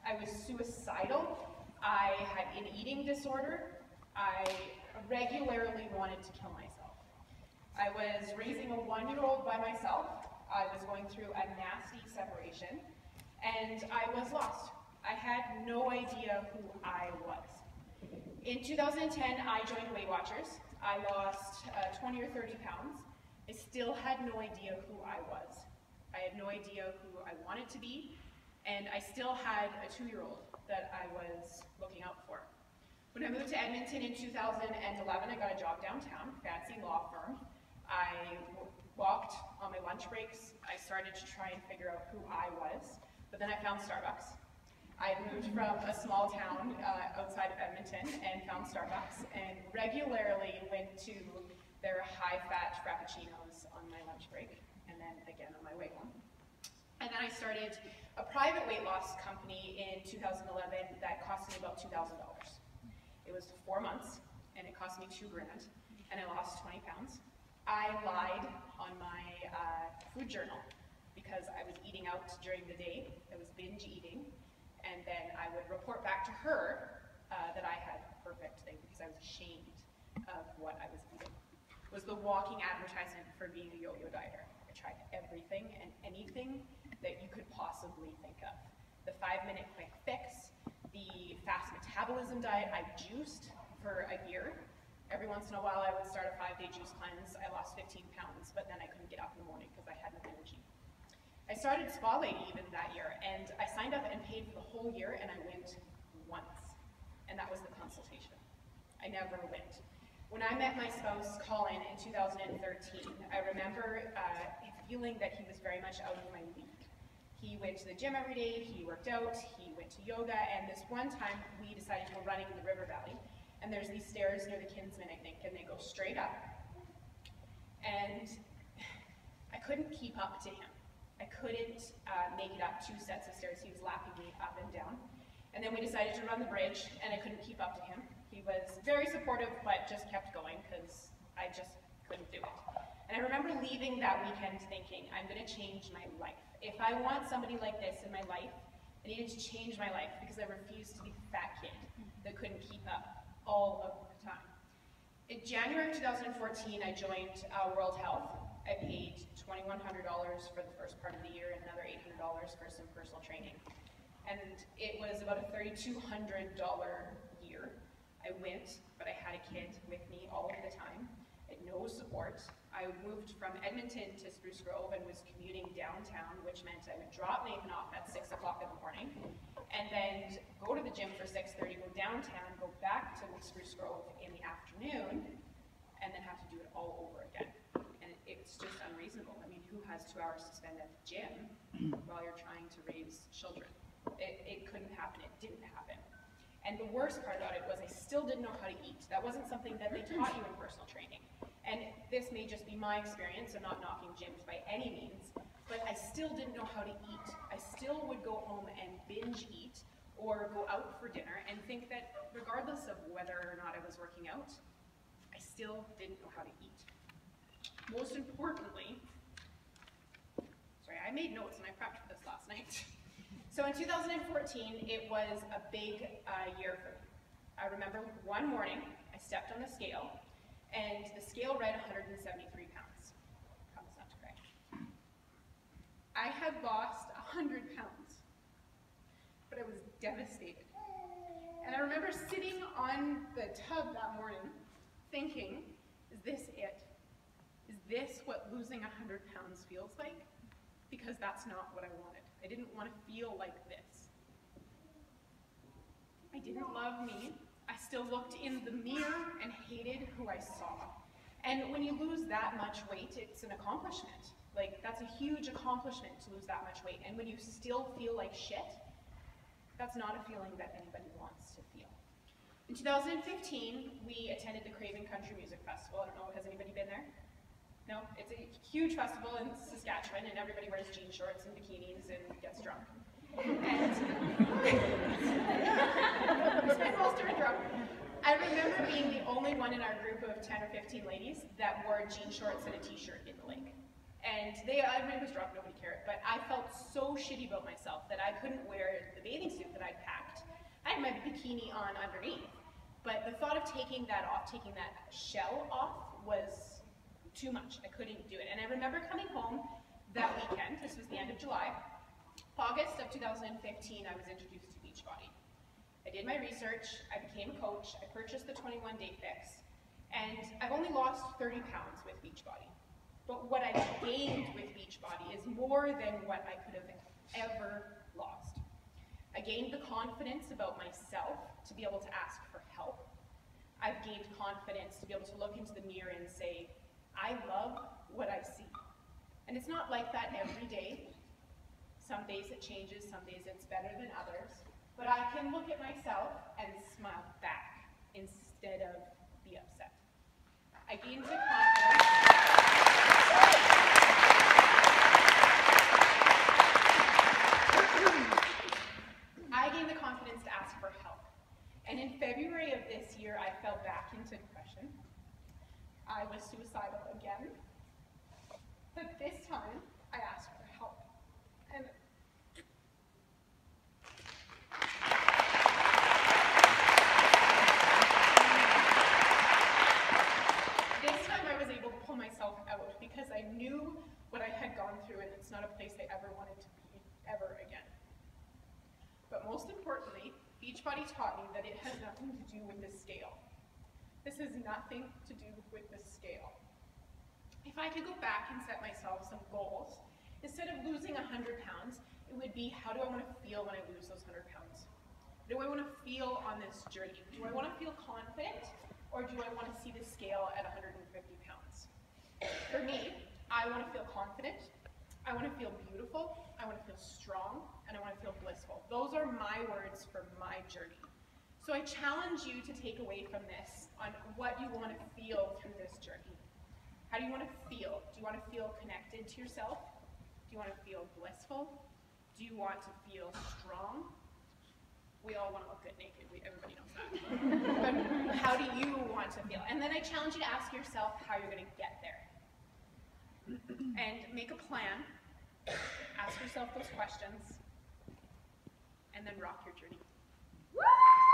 I was suicidal. I had an eating disorder. I regularly wanted to kill myself. I was raising a 1-year-old by myself. I was going through a nasty separation, and I was lost. I had no idea who I was. In 2010, I joined Weight Watchers. I lost 20 or 30 pounds. I still had no idea who I was. I had no idea who I wanted to be, and I still had a 2-year-old that I was looking out for. When I moved to Edmonton in 2011, I got a job downtown, fancy law firm. I walked on my lunch breaks. I started to try and figure out who I was, but then I found Starbucks. I moved from a small town outside of Edmonton and found Starbucks and regularly went to their high-fat frappuccinos on my lunch break and then again on my way home. And then I started a private weight loss company in 2011 that cost me about $2,000. It was 4 months and it cost me $2 grand and I lost 20 pounds. I lied on my food journal because I was eating out during the day. I was binge eating. And then I would report back to her that I had a perfect thing because I was ashamed of what I was eating. It was the walking advertisement for being a yo-yo dieter. I tried everything and anything that you could possibly think of. The 5-minute quick fix, the fast metabolism diet. I juiced for a year. Every once in a while I would start a 5-day juice cleanse. I lost 15 pounds, but then I couldn't get up in the morning because I had no energy. I started Spa Lady even that year, and I signed up and paid for the whole year, and I went once, and that was the consultation. I never went. When I met my spouse, Colin, in 2013, I remember feeling that he was very much out of my league. He went to the gym every day, he worked out, he went to yoga, and this one time we decided to go running in the river valley, and there's these stairs near the Kinsman, I think, and they go straight up, and I couldn't keep up to him. I couldn't make it up 2 sets of stairs. He was lapping me up and down. And then we decided to run the bridge, and I couldn't keep up to him. He was very supportive, but just kept going because I just couldn't do it. And I remember leaving that weekend thinking, I'm going to change my life. If I want somebody like this in my life, I needed to change my life because I refused to be the fat kid that couldn't keep up all of the time. In January of 2014, I joined World Health. I paid $2,100 for the first part of the year and another $800 for some personal training. And it was about a $3,200 year. I went, but I had a kid with me all of the time. I had no support. I moved from Edmonton to Spruce Grove and was commuting downtown, which meant I would drop Nathan off at 6 o'clock in the morning and then go to the gym for 6:30, go downtown, go back to Spruce Grove in the afternoon, and then have to do it all over again. It's just unreasonable. I mean, who has 2 hours to spend at the gym while you're trying to raise children? It couldn't happen. It didn't happen. And the worst part about it was I still didn't know how to eat. That wasn't something that they taught you in personal training. And this may just be my experience. I'm not knocking gyms by any means, but I still didn't know how to eat. I still would go home and binge eat or go out for dinner and think that regardless of whether or not I was working out, I still didn't know how to eat. Most importantly, sorry, I made notes and I prepped for this last night. So in 2014, it was a big year for me. I remember one morning, I stepped on the scale, and the scale read 173 pounds. Promise not to cry. I had lost 100 pounds, but I was devastated. And I remember sitting on the tub that morning thinking, is this it? Is this what losing 100 pounds feels like? Because that's not what I wanted. I didn't want to feel like this. I didn't love me. I still looked in the mirror and hated who I saw. And when you lose that much weight, it's an accomplishment. Like, that's a huge accomplishment to lose that much weight. And when you still feel like shit, that's not a feeling that anybody wants to feel. In 2015, we attended the Craven Country Music Festival. I don't know, has anybody been there? No, it's a huge festival in Saskatchewan, and everybody wears jean shorts and bikinis and gets drunk. And I remember being the only one in our group of 10 or 15 ladies that wore jean shorts and a t-shirt in the lake. And everybody was drunk, nobody cared, but I felt so shitty about myself that I couldn't wear the bathing suit that I'd bikini on underneath. But the thought of taking that off, taking that shell off, was too much. I couldn't do it. And I remember coming home that weekend, this was the end of July, August of 2015, I was introduced to Beachbody. I did my research, I became a coach, I purchased the 21 Day Fix, and I've only lost 30 pounds with Beachbody. But what I've gained with Beachbody is more than what I could have ever lost. I gained the confidence about myself to be able to ask for help. I've gained confidence to be able to look into the mirror and say, I love what I see. And it's not like that every day. Some days it changes, some days it's better than others. But I can look at myself and smile back instead of be upset. I gained the confidence. I gained the confidence to ask for help. And in February of this year, I fell back into depression. I was suicidal again. But this time, I asked for help. And this time I was able to pull myself out because I knew what I had gone through, and it's not a place I ever wanted to be ever again. But most importantly, Beachbody taught me that it has nothing to do with the scale. This has nothing to do with the scale. If I could go back and set myself some goals, instead of losing 100 pounds, it would be, how do I want to feel when I lose those 100 pounds? Do I want to feel on this journey? Do I want to feel confident, or do I want to see the scale at 150 pounds? For me, I want to feel confident, I want to feel beautiful, I want to feel strong, and I want to feel blissful. Those are my words for my journey. So I challenge you to take away from this on what you want to feel through this journey. How do you want to feel? Do you want to feel connected to yourself? Do you want to feel blissful? Do you want to feel strong? We all want to look good naked. Everybody knows that. But how do you want to feel? And then I challenge you to ask yourself how you're going to get there. And make a plan. Ask yourself those questions. And then rock your journey. Woo!